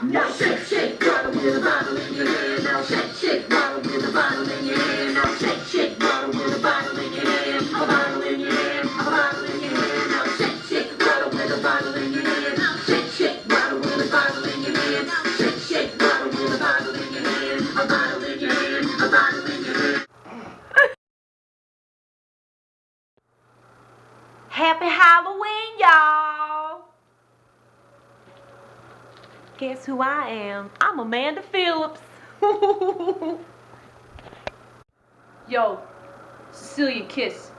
Now shake, shake, bottle with a bottle in your hand. Now shake, shake, bottle with a bottle in your hand. Now shake, shake, bottle with a bottle in your hand. A bottle in your hand, a bottle in your hand. Now shake, shake, bottle with a bottle in your hand. Shake, shake, bottle with a bottle in your hand. Shake, shake, bottle with a bottle in your hand. A bottle in your hand, a bottle in your hand. Happy Halloween, y'all! Guess who I am? I'm Amanda Phillips. Yo, Cecilia Kiss.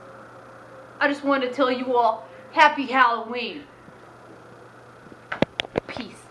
I just wanted to tell you all, Happy Halloween. Peace.